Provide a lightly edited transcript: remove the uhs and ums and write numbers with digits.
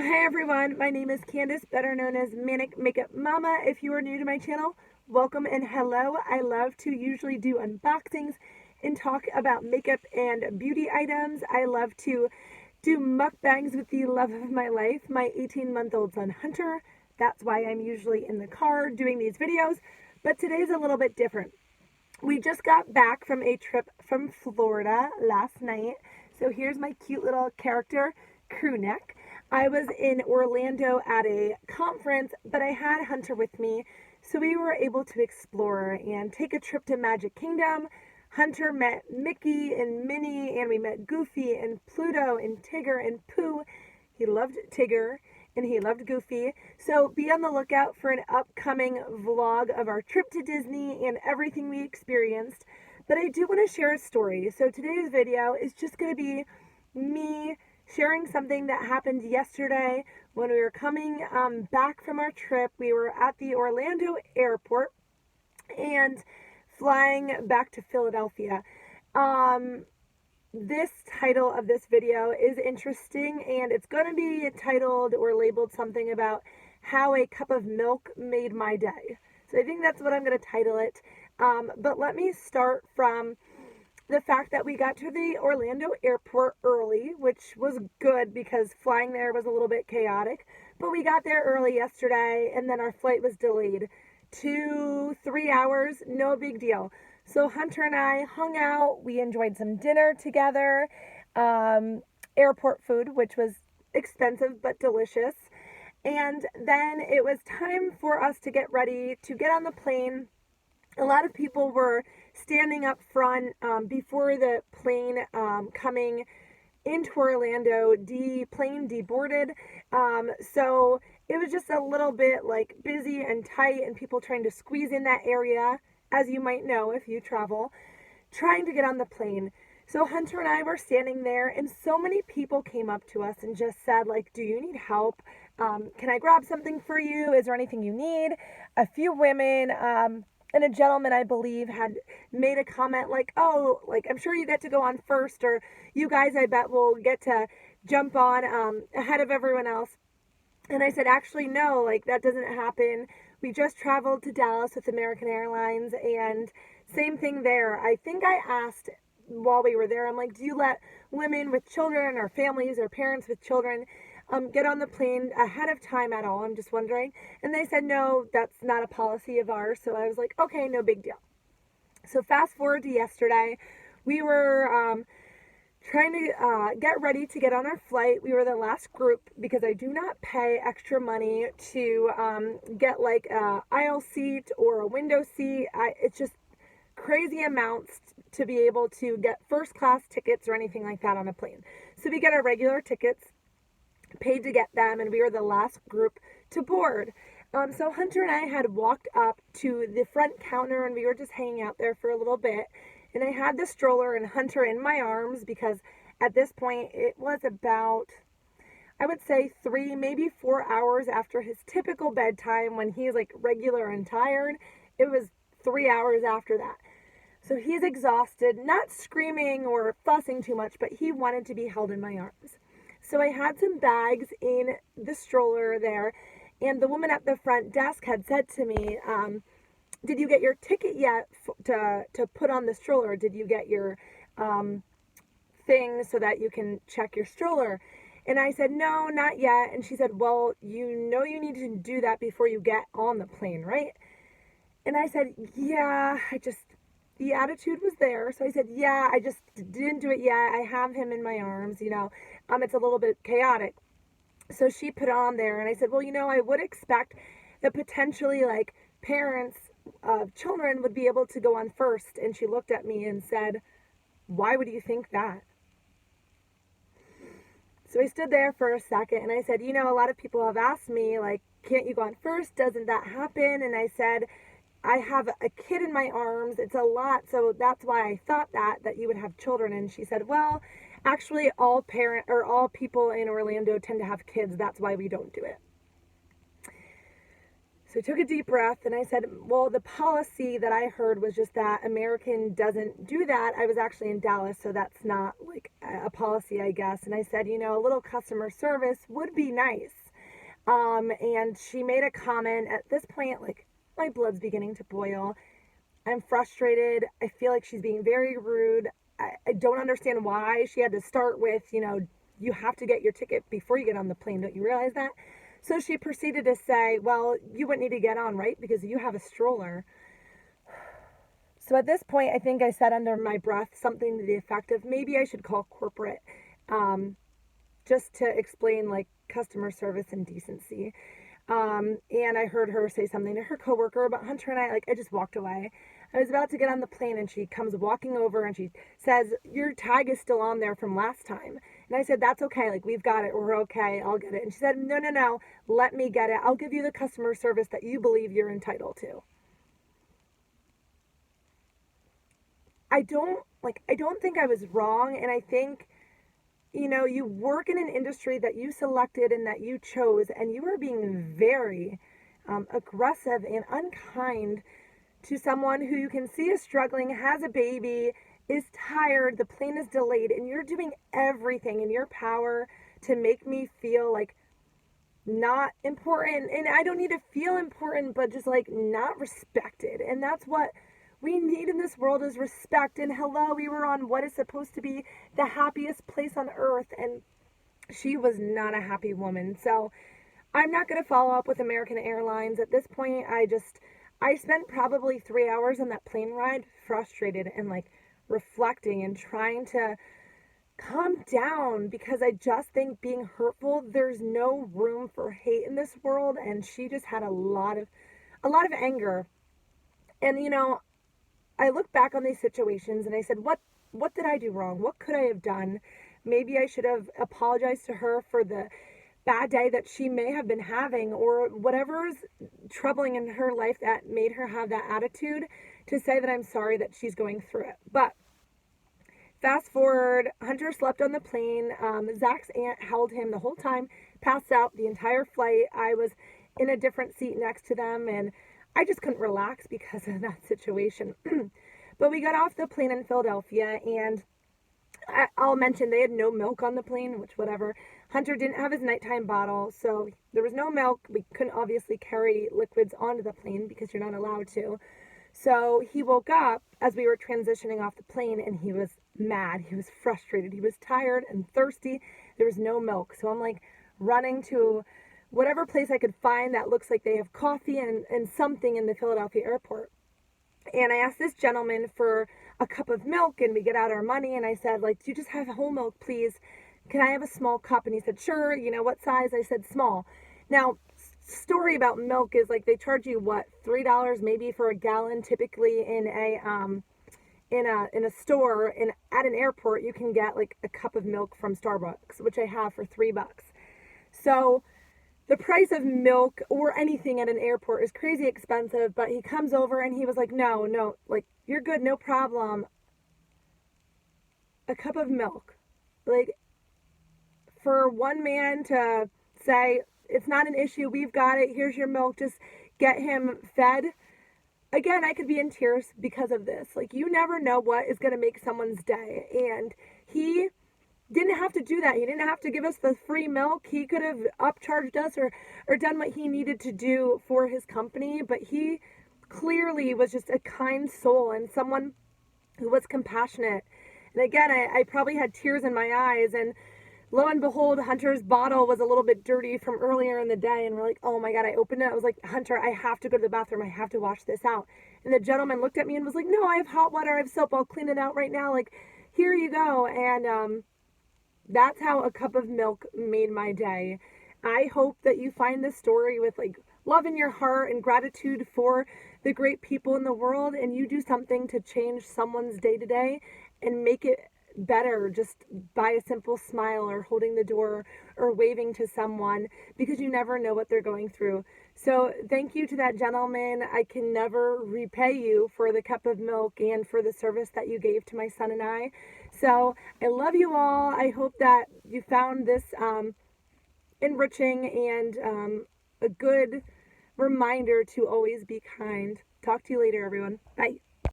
Hi everyone, my name is Candace, better known as Manic Makeup Mama. If you are new to my channel, welcome and hello. I love to usually do unboxings and talk about makeup and beauty items. I love to do mukbangs with the love of my life, my 18-month-old son Hunter. That's why I'm usually in the car doing these videos, but today's a little bit different. We just got back from a trip from Florida last night, so here's my cute little character crew neck. I was in Orlando at a conference, but I had Hunter with me, so we were able to explore and take a trip to Magic Kingdom. Hunter met Mickey and Minnie, and we met Goofy and Pluto and Tigger and Pooh. He loved Tigger and he loved Goofy. So be on the lookout for an upcoming vlog of our trip to Disney and everything we experienced. But I do want to share a story. So today's video is just going to be me sharing something that happened yesterday when we were coming back from our trip. We were at the Orlando airport and flying back to Philadelphia. This title of this video is interesting, and it's going to be titled or labeled something about how a cup of milk made my day. So I think that's what I'm going to title it. But let me start from the fact that we got to the Orlando airport early, which was good because flying there was a little bit chaotic. But we got there early yesterday, and then our flight was delayed 2-3 hours, no big deal. So Hunter and I hung out. We enjoyed some dinner together, airport food, which was expensive but delicious. And then it was time for us to get ready to get on the plane. A lot of people were standing up front before the plane coming into Orlando. Plane deboarded. So it was just a little bit like busy and tight, and people trying to squeeze in that area, as you might know if you travel, trying to get on the plane. So Hunter and I were standing there, and so many people came up to us and just said, like, do you need help? Can I grab something for you? Is there anything you need? A few women and a gentleman, I believe, had made a comment like, oh, like, I'm sure you get to go on first, or you guys, I bet, will get to jump on ahead of everyone else. And I said, actually, no, like, that doesn't happen. We just traveled to Dallas with American Airlines, and same thing there. I think I asked while we were there, I'm like, do you let women with children or families or parents with children get on the plane ahead of time at all? I'm just wondering. And they said, no, that's not a policy of ours. So I was like, okay, no big deal. So fast forward to yesterday, we were trying to get ready to get on our flight. We were the last group because I do not pay extra money to get like a aisle seat or a window seat. It's just crazy amounts to be able to get first class tickets or anything like that on a plane. So we get our regular tickets, paid to get them, and we were the last group to board. So Hunter and I had walked up to the front counter, and we were just hanging out there for a little bit. And I had the stroller and Hunter in my arms because at this point it was about, I would say 3, maybe 4 hours after his typical bedtime when he's like regular and tired. It was 3 hours after that. So he's exhausted, not screaming or fussing too much, but he wanted to be held in my arms. So I had some bags in the stroller there, and the woman at the front desk had said to me, did you get your ticket yet to put on the stroller? Did you get your thing so that you can check your stroller? And I said, no, not yet. And she said, well, you know you need to do that before you get on the plane, right? And I said, yeah, the attitude was there. So I said, yeah, I just didn't do it yet. I have him in my arms, it's a little bit chaotic. So she put it on there, and I said, well, I would expect that potentially like parents of children would be able to go on first. And she looked at me and said, why would you think that? So I stood there for a second, and I said, a lot of people have asked me, like, can't you go on first? Doesn't that happen? And I said, I have a kid in my arms. It's a lot. So that's why I thought that you would have children. And she said, well, actually all people in Orlando tend to have kids. That's why we don't do it. So I took a deep breath and I said, well, the policy that I heard was just that American doesn't do that. I was actually in Dallas, so that's not like a policy, I guess. And I said, a little customer service would be nice. And she made a comment. At this point, like, my blood's beginning to boil. I'm frustrated. I feel like she's being very rude. I don't understand why she had to start with, you have to get your ticket before you get on the plane. Don't you realize that? So she proceeded to say, well, you wouldn't need to get on, right? Because you have a stroller. So at this point, I think I said under my breath something to the effect of, maybe I should call corporate, just to explain like customer service and decency. And I heard her say something to her coworker about Hunter and I just walked away. I was about to get on the plane and she comes walking over and she says, your tag is still on there from last time. And I said, that's okay. Like, we've got it. We're okay. I'll get it. And she said, no. Let me get it. I'll give you the customer service that you believe you're entitled to. I don't think I was wrong. And I think, you work in an industry that you selected and that you chose, and you are being very aggressive and unkind to someone who you can see is struggling, has a baby, is tired, the plane is delayed, and you're doing everything in your power to make me feel like not important. And I don't need to feel important, but just like not respected. And that's what we need in this world, is respect. And hello, we were on what is supposed to be the happiest place on earth, and she was not a happy woman. So I'm not going to follow up with American Airlines. At this point, I spent probably 3 hours on that plane ride frustrated and like reflecting and trying to calm down, because I just think being hurtful, there's no room for hate in this world. And she just had a lot of anger. And I look back on these situations and I said, what did I do wrong? What could I have done? Maybe I should have apologized to her for the bad day that she may have been having, or whatever's troubling in her life that made her have that attitude, to say that I'm sorry that she's going through it. But fast forward, Hunter slept on the plane. Zach's aunt held him the whole time, passed out the entire flight. I was in a different seat next to them, and I just couldn't relax because of that situation. But we got off the plane in Philadelphia, and I'll mention they had no milk on the plane, which whatever. Hunter didn't have his nighttime bottle, so there was no milk. We couldn't obviously carry liquids onto the plane because you're not allowed to. So he woke up as we were transitioning off the plane, and he was mad. He was frustrated. He was tired and thirsty. There was no milk. So I'm like running to whatever place I could find that looks like they have coffee and something in the Philadelphia airport. And I asked this gentleman for a cup of milk, and we get out our money, and I said, like, do you just have whole milk, please? Can I have a small cup? And he said, sure. What size? I said, small. Now, story about milk is like they charge you what, $3 maybe for a gallon, typically in a store, and at an airport you can get like a cup of milk from Starbucks, which I have for $3. So the price of milk or anything at an airport is crazy expensive. But he comes over and he was like, no, like, you're good, no problem. A cup of milk, like, for one man to say, it's not an issue, we've got it, here's your milk, just get him fed. Again, I could be in tears because of this. Like, you never know what is going to make someone's day. And he didn't have to do that. He didn't have to give us the free milk. He could have upcharged us or done what he needed to do for his company. But he clearly was just a kind soul and someone who was compassionate. And again, I probably had tears in my eyes. And lo and behold, Hunter's bottle was a little bit dirty from earlier in the day. And we're like, oh my God, I opened it. I was like, Hunter, I have to go to the bathroom. I have to wash this out. And the gentleman looked at me and was like, no, I have hot water. I have soap. I'll clean it out right now. Like, here you go. And that's how a cup of milk made my day. I hope that you find this story with like love in your heart and gratitude for the great people in the world, and you do something to change someone's day to day and make it better just by a simple smile or holding the door or waving to someone, because you never know what they're going through. So thank you to that gentleman. I can never repay you for the cup of milk and for the service that you gave to my son and I. So I love you all. I hope that you found this enriching and a good reminder to always be kind. Talk to you later, everyone. Bye.